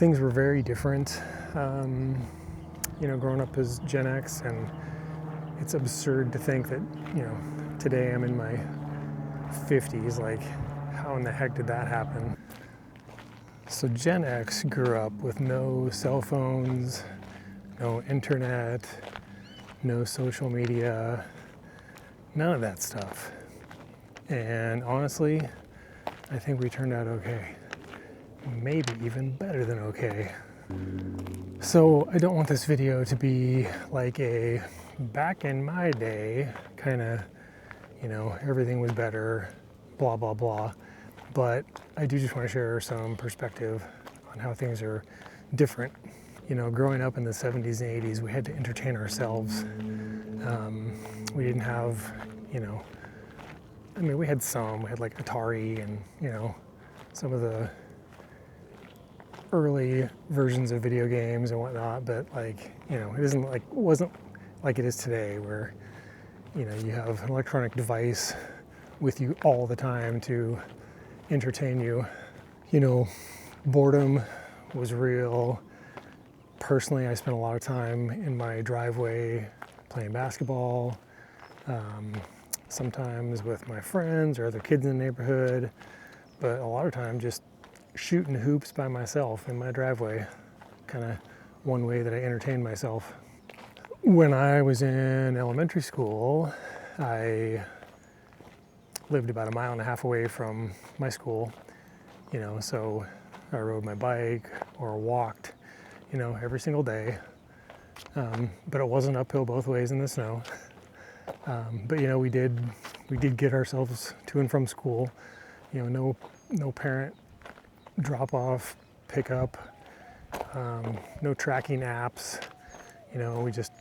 things were very different, growing up as Gen X, and it's absurd to think that, today I'm in my 50s, like, how in the heck did that happen? So Gen X grew up with no cell phones, no internet, no social media, none of that stuff. And honestly, I think we turned out okay. Maybe even better than okay. So I don't want this video to be like a back in my day kind of, everything was better, blah, blah, blah. But I do just want to share some perspective on how things are different. Growing up in the 70s and 80s, we had to entertain ourselves. We didn't have, we had like Atari and, some of the early versions of video games and whatnot, but it wasn't like it is today where, you have an electronic device with you all the time to entertain you. Boredom was real. Personally, I spent a lot of time in my driveway playing basketball, sometimes with my friends or other kids in the neighborhood, but a lot of time just shooting hoops by myself in my driveway, kind of one way that I entertained myself. When I was in elementary school, I lived about 1.5 miles away from my school, so I rode my bike or walked, every single day. But it wasn't uphill both ways in the snow. But we did get ourselves to and from school. No parent drop off, pick up, no tracking apps. We just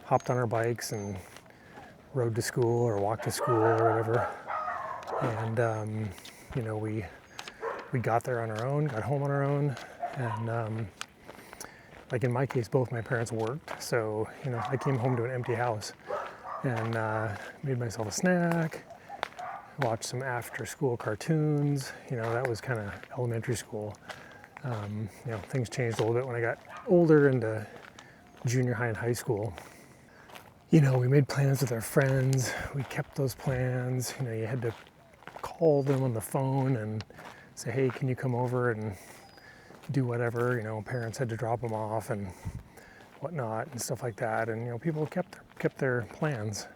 hopped on our bikes and rode to school or walked to school or whatever. And we got there on our own, got home on our own, and like in my case, both my parents worked, so I came home to an empty house and made myself a snack, watched some after-school cartoons. That was kind of elementary school. Things changed a little bit when I got older into junior high and high school. We made plans with our friends. We kept those plans. You had to call them on the phone and say, hey, can you come over and do whatever? Parents had to drop them off and whatnot and stuff like that. And, people kept their plans.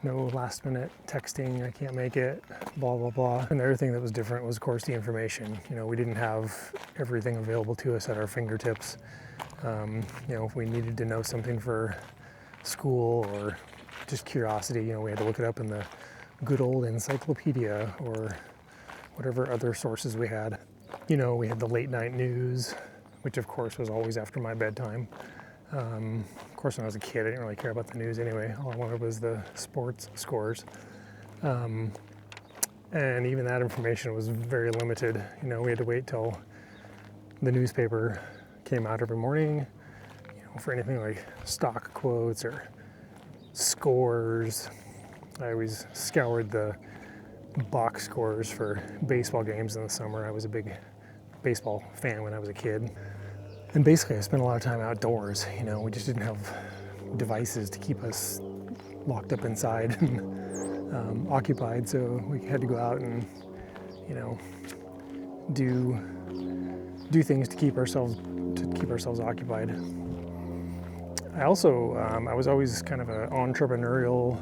No last minute texting, I can't make it, blah, blah, blah. And the other thing that was different was, of course, the information. We didn't have everything available to us at our fingertips. If we needed to know something for school or just curiosity, we had to look it up in the good old encyclopedia or whatever other sources we had. We had the late night news, which of course was always after my bedtime. Of course, when I was a kid, I didn't really care about the news anyway. All I wanted was the sports scores. And even that information was very limited. We had to wait till the newspaper came out every morning, for anything like stock quotes or scores. I always scoured the box scores for baseball games in the summer. I was a big baseball fan when I was a kid. And basically, I spent a lot of time outdoors. We just didn't have devices to keep us locked up inside and occupied. So we had to go out and, do things to keep ourselves occupied. I also, I was always kind of an entrepreneurial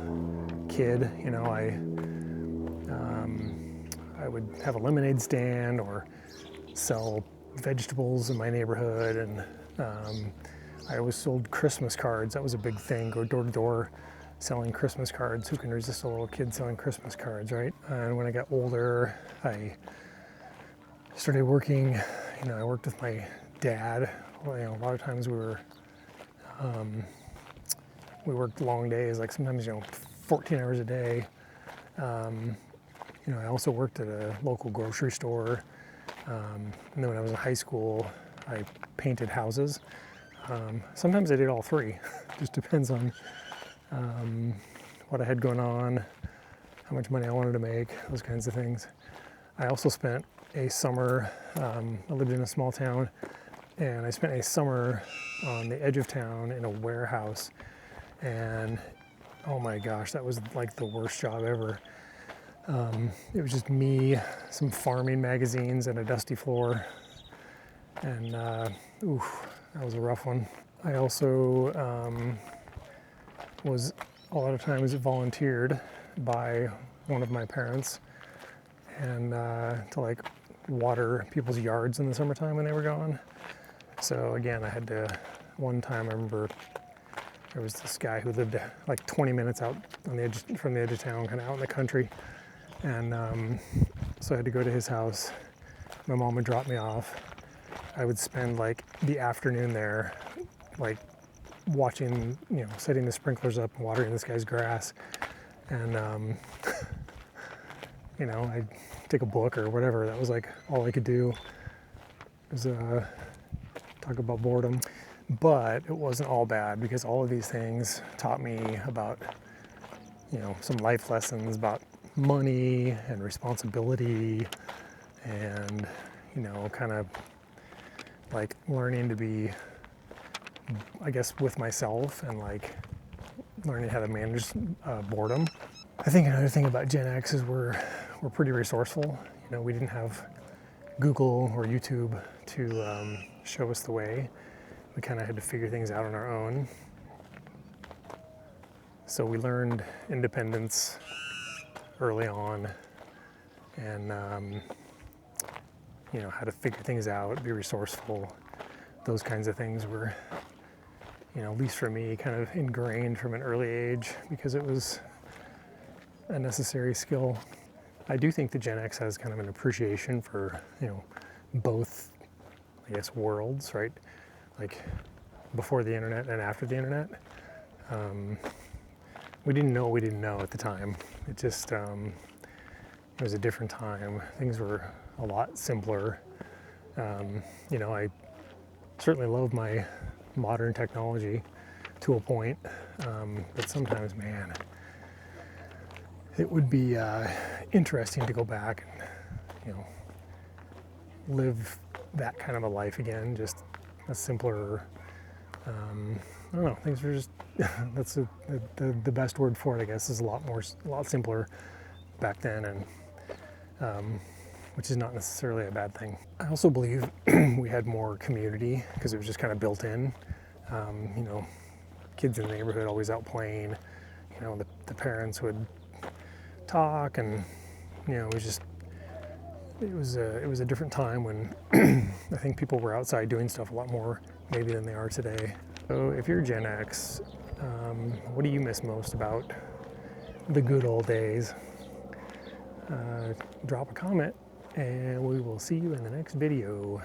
kid. I would have a lemonade stand or sell vegetables in my neighborhood, and I always sold Christmas cards. That was a big thing. Go door to door selling Christmas cards. Who can resist a little kid selling Christmas cards, right? And when I got older, I started working. I worked with my dad. A lot of times we worked long days, like sometimes 14 hours a day. I also worked at a local grocery store. And then when I was in high school, I painted houses. Sometimes I did all three. Just depends on what I had going on, how much money I wanted to make, those kinds of things. I also spent a summer, I lived in a small town and I spent a summer on the edge of town in a warehouse, and oh my gosh, that was like the worst job ever. It was just me, some farming magazines, and a dusty floor, and oof, that was a rough one. I also was a lot of times volunteered by one of my parents, and to like water people's yards in the summertime when they were gone. So again, I had to, one time I remember there was this guy who lived like 20 minutes out on the edge, from the edge of town, kind of out in the country. And so I had to go to his house. My mom would drop me off. I would spend like the afternoon there, like watching, you know, setting the sprinklers up and watering this guy's grass. And, you know, I'd take a book or whatever. That was like all I could do. It was talk about boredom. But it wasn't all bad, because all of these things taught me about, you know, some life lessons about money and responsibility, and, you know, kind of like learning to be, I guess, with myself, and like learning how to manage boredom. I think another thing about Gen X is we're pretty resourceful. You know, we didn't have Google or YouTube to show us the way. We kind of had to figure things out on our own. So we learned independence early on, and you know, how to figure things out, be resourceful. Those kinds of things were, you know, at least for me, kind of ingrained from an early age, because it was a necessary skill. I do think that Gen X has kind of an appreciation for, you know, both, I guess, worlds, right? Like before the internet and after the internet. We didn't know what we didn't know at the time. It just, it was a different time. Things were a lot simpler. You know, I certainly love my modern technology to a point, but sometimes, man, it would be interesting to go back and, you know, live that kind of a life again, just a simpler, I don't know, things were just, that's the best word for it, I guess, is a lot simpler back then, and which is not necessarily a bad thing. I also believe we had more community, because it was just kind of built in. You know, kids in the neighborhood always out playing, you know, the parents would talk, and, you know, it was a different time when I think people were outside doing stuff a lot more maybe than they are today. So if you're Gen X, what do you miss most about the good old days? Drop a comment, and we will see you in the next video.